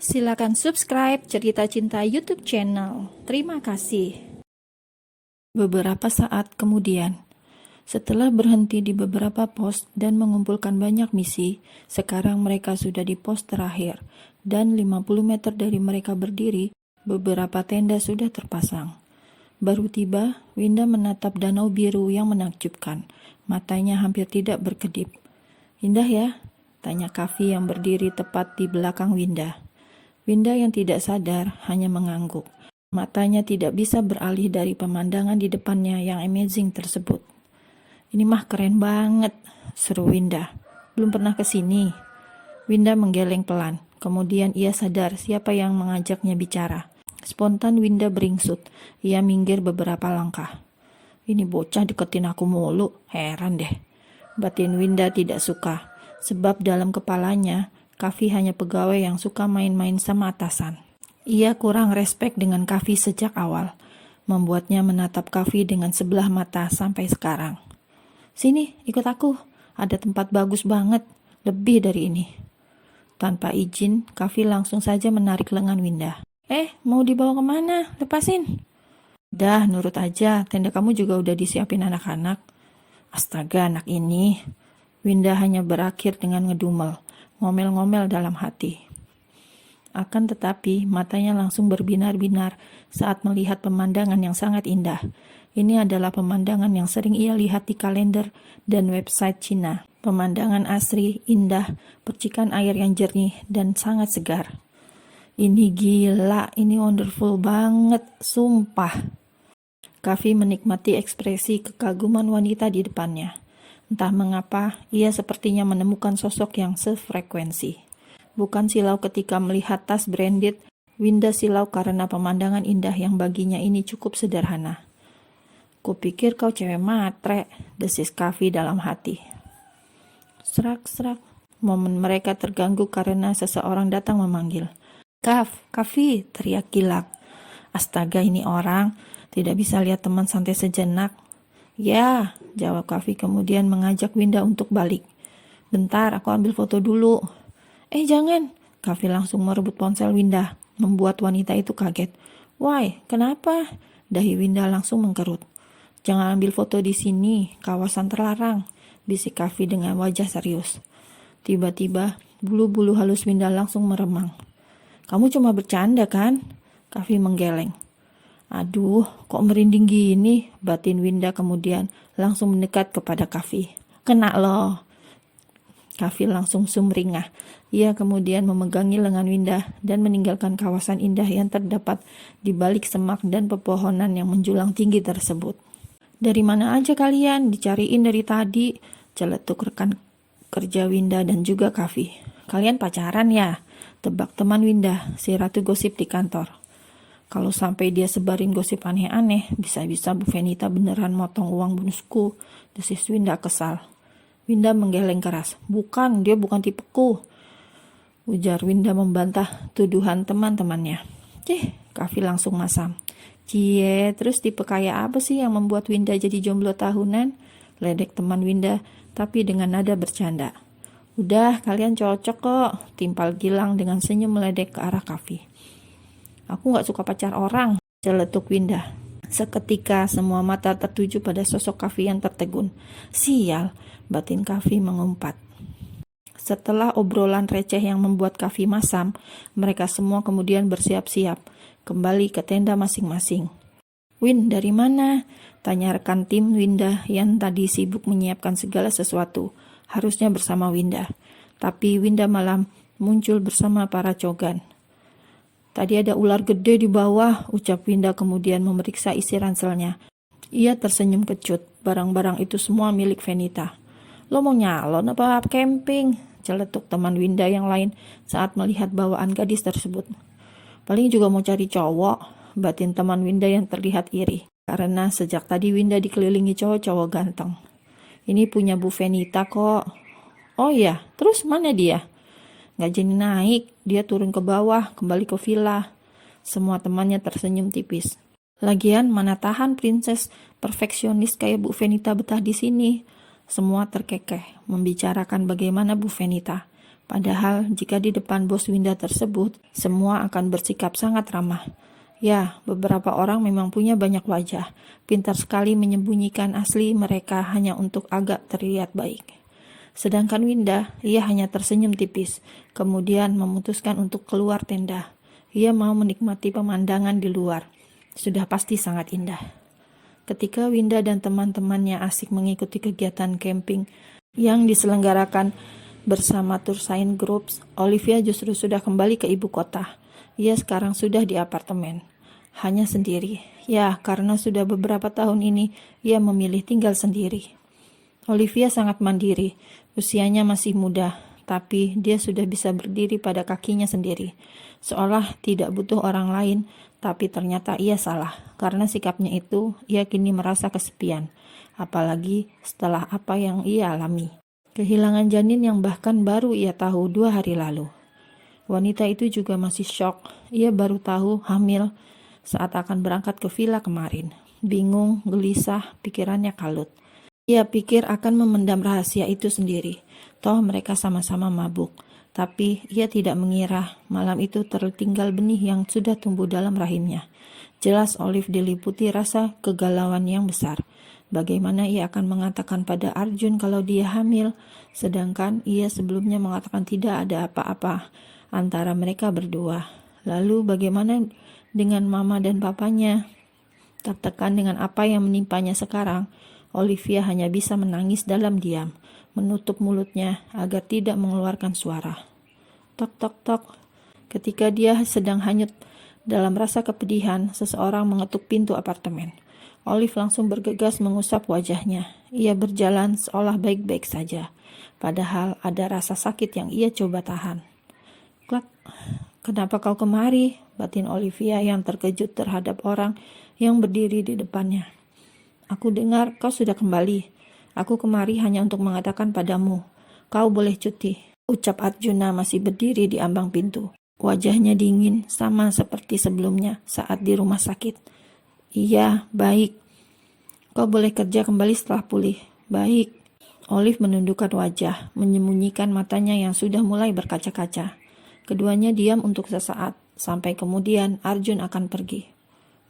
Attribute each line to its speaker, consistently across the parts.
Speaker 1: Silakan subscribe Cerita Cinta YouTube channel. Terima kasih. Beberapa saat kemudian, setelah berhenti di beberapa pos dan mengumpulkan banyak misi, sekarang mereka sudah di pos terakhir dan 50 meter dari mereka berdiri, beberapa tenda sudah terpasang. Baru tiba, Winda menatap danau biru yang menakjubkan. Matanya hampir tidak berkedip. "Indah ya?" tanya Kavi yang berdiri tepat di belakang Winda. Winda yang tidak sadar hanya mengangguk. Matanya tidak bisa beralih dari pemandangan di depannya yang amazing tersebut. "Ini mah keren banget," seru Winda. "Belum pernah ke sini." Winda menggeleng pelan. Kemudian ia sadar siapa yang mengajaknya bicara. Spontan Winda beringsut. Ia minggir beberapa langkah. "Ini bocah deketin aku mulu, heran deh." Batin Winda tidak suka, sebab dalam kepalanya, Kavi hanya pegawai yang suka main-main sama atasan. Ia kurang respek dengan Kavi sejak awal, membuatnya menatap Kavi dengan sebelah mata sampai sekarang. "Sini, ikut aku. Ada tempat bagus banget, lebih dari ini." Tanpa izin, Kavi langsung saja menarik lengan Winda. Mau dibawa kemana? Lepasin." "Dah, nurut aja. Tenda kamu juga udah disiapin anak-anak." "Astaga, anak ini." Winda hanya berakhir dengan ngedumel, ngomel-ngomel dalam hati. Akan tetapi, matanya langsung berbinar-binar saat melihat pemandangan yang sangat indah. Ini adalah pemandangan yang sering ia lihat di kalender dan website Cina. Pemandangan asri, indah, percikan air yang jernih dan sangat segar. "Ini gila, ini wonderful banget, sumpah." Kavi menikmati ekspresi kekaguman wanita di depannya. Entah mengapa, ia sepertinya menemukan sosok yang sefrekuensi. Bukan silau ketika melihat tas branded, Winda silau karena pemandangan indah yang baginya ini cukup sederhana. "Kupikir kau cewek matre," desis Kavi dalam hati. Serak-serak, momen mereka terganggu karena seseorang datang memanggil. Kavi," teriak Gilak. Astaga, ini orang tidak bisa lihat teman santai sejenak. "Ya," jawab Kavi kemudian mengajak Winda untuk balik. "Bentar, aku ambil foto dulu." Jangan." Kavi langsung merebut ponsel Winda, membuat wanita itu kaget. "Why, kenapa?" Dahi Winda langsung mengkerut. "Jangan ambil foto di sini, kawasan terlarang," bisik Kavi dengan wajah serius. Tiba-tiba, bulu-bulu halus Winda langsung meremang. "Kamu cuma bercanda kan?" Kavi menggeleng. "Aduh, kok merinding gini?" batin Winda kemudian langsung mendekat kepada Kavi. "Kena loh." Kavi langsung sumringah. Ia kemudian memegangi lengan Winda dan meninggalkan kawasan indah yang terdapat di balik semak dan pepohonan yang menjulang tinggi tersebut. "Dari mana aja kalian? Dicariin dari tadi," celetuk rekan kerja Winda dan juga Kavi. "Kalian pacaran ya?" tebak teman Winda, si ratu gosip di kantor. Kalau sampai dia sebarin gosip aneh-aneh, bisa-bisa Bu Venita beneran motong uang bonusku, desis Winda kesal. Winda menggeleng keras. "Bukan, dia bukan tipeku," ujar Winda membantah tuduhan teman-temannya. Kavi langsung masam. "Cie, terus tipe kayak apa sih yang membuat Winda jadi jomblo tahunan?" ledek teman Winda, tapi dengan nada bercanda. "Udah, kalian cocok kok," timpal Gilang dengan senyum meledek ke arah Kavi. "Aku gak suka pacar orang," celetuk Winda. Seketika semua mata tertuju pada sosok Kavi yang tertegun. "Sial," batin Kavi mengumpat. Setelah obrolan receh yang membuat Kavi masam, mereka semua kemudian bersiap-siap kembali ke tenda masing-masing. "Win, dari mana?" tanya rekan tim Winda yang tadi sibuk menyiapkan segala sesuatu, harusnya bersama Winda. Tapi Winda malah muncul bersama para cogan. "Tadi ada ular gede di bawah," ucap Winda kemudian memeriksa isi ranselnya. Ia tersenyum kecut. Barang-barang itu semua milik Venita. "Lo mau nyalon apa camping?" celetuk teman Winda yang lain saat melihat bawaan gadis tersebut. "Paling juga mau cari cowok," batin teman Winda yang terlihat iri. Karena sejak tadi Winda dikelilingi cowok-cowok ganteng. "Ini punya Bu Venita kok." "Oh iya, terus mana dia?" "Gak jadi naik, dia turun ke bawah, kembali ke villa." Semua temannya tersenyum tipis. "Lagian mana tahan princess perfeksionis kayak Bu Venita betah di sini." Semua terkekeh membicarakan bagaimana Bu Venita Padahal jika di depan bos Winda tersebut, semua akan bersikap sangat ramah. Ya, beberapa orang memang punya banyak wajah, pintar sekali menyembunyikan asli mereka hanya untuk agak terlihat baik. Sedangkan Winda, ia hanya tersenyum tipis, kemudian memutuskan untuk keluar tenda. Ia mau menikmati pemandangan di luar. Sudah pasti sangat indah. Ketika Winda dan teman-temannya asik mengikuti kegiatan camping yang diselenggarakan bersama Toursign Groups, Olivia justru sudah kembali ke ibu kota. Ia sekarang sudah di apartemen, hanya sendiri. Ya, karena sudah beberapa tahun ini ia memilih tinggal sendiri. Olivia sangat mandiri, usianya masih muda, tapi dia sudah bisa berdiri pada kakinya sendiri. Seolah tidak butuh orang lain, tapi ternyata ia salah. Karena sikapnya itu, ia kini merasa kesepian. Apalagi setelah apa yang ia alami. Kehilangan janin yang bahkan baru ia tahu 2 hari lalu. Wanita itu juga masih syok. Ia baru tahu hamil saat akan berangkat ke villa kemarin. Bingung, gelisah, pikirannya kalut. Ia pikir akan memendam rahasia itu sendiri. Toh mereka sama-sama mabuk. Tapi ia tidak mengira malam itu tertinggal benih yang sudah tumbuh dalam rahimnya. Jelas Olive diliputi rasa kegalauan yang besar. Bagaimana ia akan mengatakan pada Arjun kalau dia hamil, sedangkan ia sebelumnya mengatakan tidak ada apa-apa antara mereka berdua. Lalu bagaimana dengan mama dan papanya? Tertekan dengan apa yang menimpanya sekarang, Olivia hanya bisa menangis dalam diam, menutup mulutnya agar tidak mengeluarkan suara. Tok tok tok. Ketika dia sedang hanyut dalam rasa kepedihan, seseorang mengetuk pintu apartemen. Olive langsung bergegas mengusap wajahnya. Ia berjalan seolah baik-baik saja, padahal ada rasa sakit yang ia coba tahan. Klak, kenapa kau kemari? Batin Olivia yang terkejut terhadap orang yang berdiri di depannya. Aku dengar kau sudah kembali. Aku kemari hanya untuk mengatakan padamu, kau boleh cuti. Ucap Arjuna masih berdiri di ambang pintu. Wajahnya dingin, sama seperti sebelumnya saat di rumah sakit. Iya, baik. Kau boleh kerja kembali setelah pulih. Baik. Olive menundukkan wajah, menyembunyikan matanya yang sudah mulai berkaca-kaca. Keduanya diam untuk sesaat, sampai kemudian Arjun akan pergi.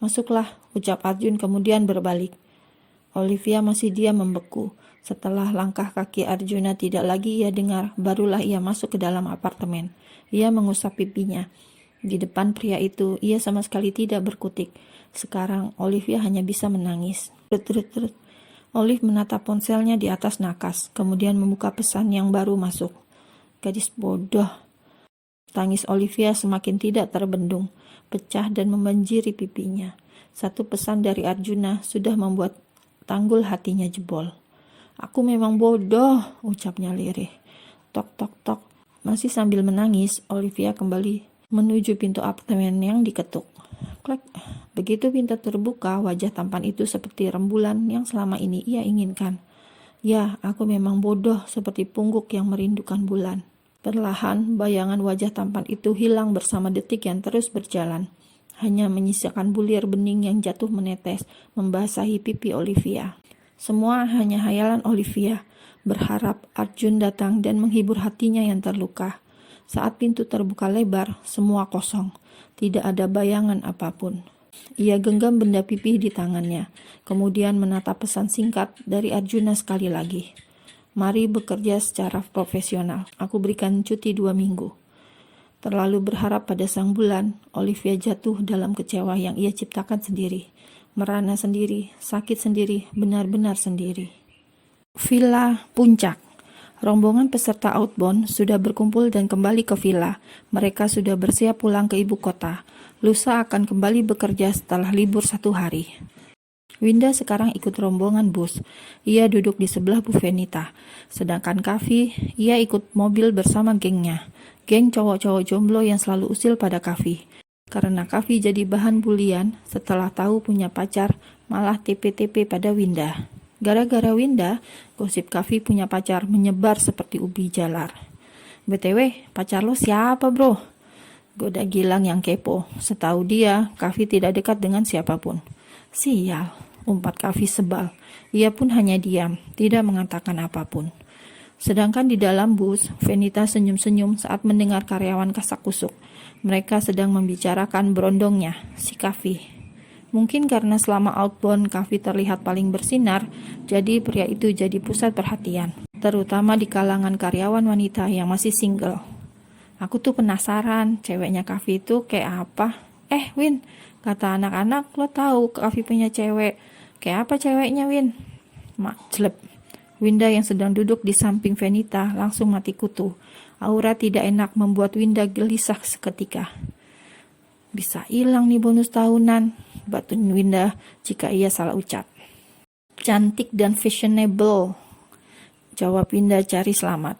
Speaker 1: Masuklah, ucap Arjun kemudian berbalik. Olivia masih diam membeku. Setelah langkah kaki Arjuna tidak lagi ia dengar, barulah ia masuk ke dalam apartemen. Ia mengusap pipinya. Di depan pria itu, ia sama sekali tidak berkutik. Sekarang Olivia hanya bisa menangis. Trut. Olive menatap ponselnya di atas nakas, kemudian membuka pesan yang baru masuk. Gadis bodoh. Tangis Olivia semakin tidak terbendung, pecah dan membanjiri pipinya. Satu pesan dari Arjuna sudah membuat tanggul hatinya jebol. Aku memang bodoh, ucapnya lirih. Tok tok tok. Masih sambil menangis, Olivia kembali menuju pintu apartemen yang diketuk. Klek. Begitu pintu terbuka, wajah tampan itu seperti rembulan yang selama ini ia inginkan. Ya, aku memang bodoh seperti pungguk yang merindukan bulan. Perlahan, bayangan wajah tampan itu hilang bersama detik yang terus berjalan. Hanya menyisakan bulir bening yang jatuh menetes, membasahi pipi Olivia. Semua hanya hayalan Olivia, berharap Arjun datang dan menghibur hatinya yang terluka. Saat pintu terbuka lebar, semua kosong. Tidak ada bayangan apapun. Ia genggam benda pipih di tangannya, kemudian menatap pesan singkat dari Arjuna sekali lagi. Mari bekerja secara profesional. Aku berikan cuti 2 minggu. Terlalu berharap pada sang bulan, Olivia jatuh dalam kecewa yang ia ciptakan sendiri. Merana sendiri, sakit sendiri, benar-benar sendiri. Villa Puncak. Rombongan peserta outbound sudah berkumpul dan kembali ke villa. Mereka sudah bersiap pulang ke ibu kota. Lusa akan kembali bekerja setelah libur 1 hari. Winda sekarang ikut rombongan bus. Ia duduk di sebelah Bu Venita. Sedangkan Kavi, ia ikut mobil bersama gengnya. Geng cowok-cowok jomblo yang selalu usil pada Kavi. Karena Kavi jadi bahan bulian setelah tahu punya pacar, malah TP-TP pada Winda. Gara-gara Winda, gosip Kavi punya pacar menyebar seperti ubi jalar. BTW, pacar lo siapa bro? Goda Gilang yang kepo. Setahu dia, Kavi tidak dekat dengan siapapun. Sial, umpat Kavi sebal. Ia pun hanya diam, tidak mengatakan apapun. Sedangkan di dalam bus, Venita senyum-senyum saat mendengar karyawan kasak-kusuk. Mereka sedang membicarakan berondongnya, si Kavi. Mungkin karena selama outbound Kavi terlihat paling bersinar, jadi pria itu jadi pusat perhatian, terutama di kalangan karyawan wanita yang masih single. Aku tuh penasaran, ceweknya Kavi itu kayak apa? Win, kata anak-anak, lo tahu Kavi punya cewek. Kayak apa ceweknya, Win? Jelek. Winda yang sedang duduk di samping Venita langsung mati kutu. Aura tidak enak membuat Winda gelisah seketika. Bisa hilang nih bonus tahunan, batun Winda jika ia salah ucap. Cantik dan fashionable, jawab Winda cari selamat.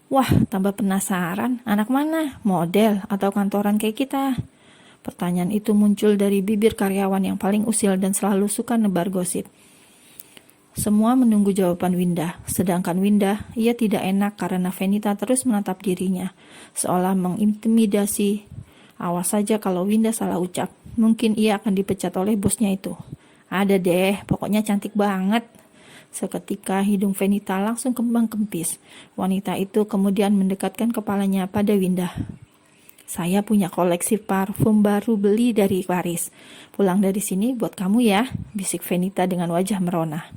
Speaker 1: Wah, tambah penasaran, anak mana? Model atau kantoran kayak kita? Pertanyaan itu muncul dari bibir karyawan yang paling usil dan selalu suka nebar gosip. Semua menunggu jawaban Winda, sedangkan Winda, ia tidak enak karena Venita terus menatap dirinya, seolah mengintimidasi. Awas saja kalau Winda salah ucap, mungkin ia akan dipecat oleh bosnya itu. Ada deh, pokoknya cantik banget. Seketika hidung Venita langsung kembang kempis. Wanita itu kemudian mendekatkan kepalanya pada Winda. Saya punya koleksi parfum baru beli dari Paris. Pulang dari sini buat kamu ya, bisik Venita dengan wajah merona.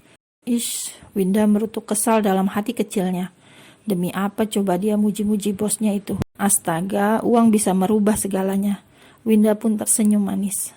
Speaker 1: Winda merutuk kesal dalam hati kecilnya. Demi apa coba dia muji-muji bosnya itu? Astaga, uang bisa merubah segalanya. Winda pun tersenyum manis.